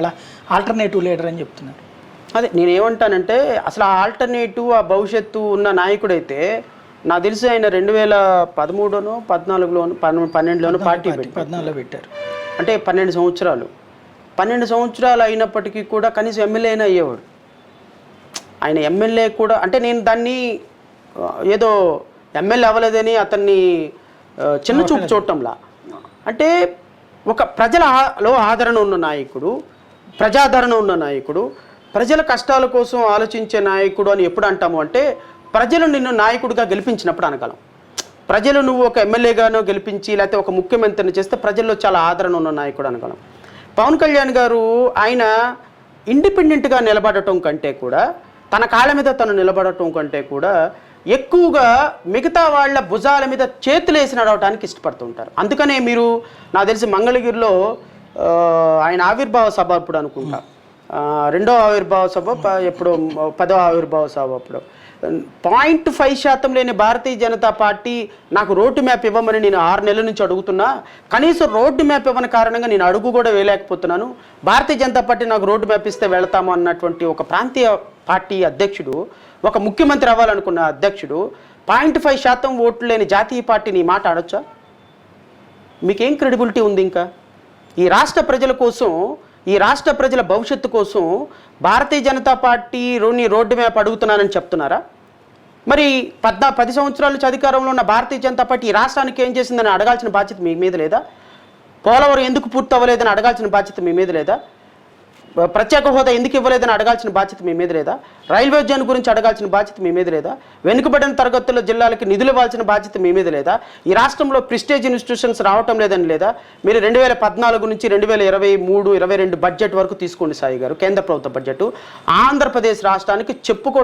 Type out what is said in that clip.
అలా alternative leader అని చెప్తున్నారు. అదే నేనేమంటానంటే అసలు ఆ ఆల్టర్నేటివ్ ఆ భవిష్యత్తు ఉన్న నాయకుడైతే నాకు తెలిసి ఆయన 2013లోనో 14లోనో 12లోనో పార్టీ 14లో పెట్టారు. అంటే 12 సంవత్సరాలు అయినప్పటికీ కూడా కనీసం ఎమ్మెల్యే అయినా అయ్యేవాడు. ఆయన ఎమ్మెల్యే కూడా అంటే నేను దాన్ని ఏదో ఎమ్మెల్యే అవ్వలేదని అతన్ని చిన్న చూపు చూడటంలా, అంటే ఒక ప్రజలలో ఆదరణ ఉన్న నాయకుడు, ప్రజాదరణ ఉన్న నాయకుడు, ప్రజల కష్టాల కోసం ఆలోచించే నాయకుడు అని ఎప్పుడు అంటాము అంటే ప్రజలు నిన్ను నాయకుడిగా గెలిపించినప్పుడు అనగలం. ప్రజలు నువ్వు ఒక ఎమ్మెల్యేగానో గెలిపించి లేకపోతే ఒక ముఖ్యమంత్రిని చేస్తే ప్రజల్లో చాలా ఆదరణ ఉన్న నాయకుడు అనగలం. పవన్ కళ్యాణ్ గారు ఆయన ఇండిపెండెంట్గా నిలబడటం కంటే కూడా, తన కాళ్ళ మీద తను నిలబడటం కంటే కూడా ఎక్కువగా మిగతా వాళ్ళ భుజాల మీద చేతులు వేసి నడవడానికి ఇష్టపడుతుంటారు. అందుకనే మీరు నాకు తెలిసి మంగళగిరిలో ఆయన ఆవిర్భావ సభ అప్పుడు అనుకుంటా, 2వ ఆవిర్భావ సభ ఎప్పుడు 10వ ఆవిర్భావ సభ అప్పుడు 0.5% లేని భారతీయ జనతా పార్టీ నాకు రోడ్డు మ్యాప్ ఇవ్వమని నేను 6 నెలల నుంచి అడుగుతున్నా, కనీసం రోడ్డు మ్యాప్ ఇవ్వని కారణంగా నేను అడుగు కూడా వేయలేకపోతున్నాను, భారతీయ జనతా పార్టీ నాకు రోడ్డు మ్యాప్ ఇస్తే వెళతాము అన్నటువంటి ఒక ప్రాంతీయ పార్టీ అధ్యక్షుడు, ఒక ముఖ్యమంత్రి అవ్వాలనుకున్న అధ్యక్షుడు 0.5% ఓట్లు లేని జాతీయ పార్టీని ఈ మాట ఆడొచ్చా? మీకేం క్రెడిబిలిటీ ఉంది? ఇంకా ఈ రాష్ట్ర ప్రజల కోసం, ఈ రాష్ట్ర ప్రజల భవిష్యత్తు కోసం Bharatiya Janata party road map అడుగుతున్నానని చెప్తున్నారా? మరి 10 సంవత్సరాల నుంచి అధికారంలో ఉన్న భారతీయ జనతా పార్టీ ఈ రాష్ట్రానికి ఏం చేసిందని అడగాల్సిన బాధ్యత మీ మీద లేదా? పోలవరం ఎందుకు పూర్తి అవ్వలేదని అడగాల్సిన బాధ్యత మీ మీద లేదా? ప్రత్యేక హోదా ఎందుకు ఇవ్వలేదని అడగాల్సిన బాధ్యత మీ మీద లేదా? రైల్వే జోన్ గురించి అడగాల్సిన బాధ్యత మీ మీద లేదా? వెనుకబడిన తరగతుల జిల్లాలకి నిధులు ఇవ్వాల్సిన బాధ్యత మీ మీద లేదా? ఈ రాష్ట్రంలో ప్రిస్టేజ్ ఇన్స్టిట్యూషన్స్ రావటం లేదని లేదా? మీరు 2014 నుంచి 2023-22 బడ్జెట్ వరకు తీసుకోండి సాయి గారు, కేంద్ర ప్రభుత్వ బడ్జెట్ ఆంధ్రప్రదేశ్ రాష్ట్రానికి చెప్పుకో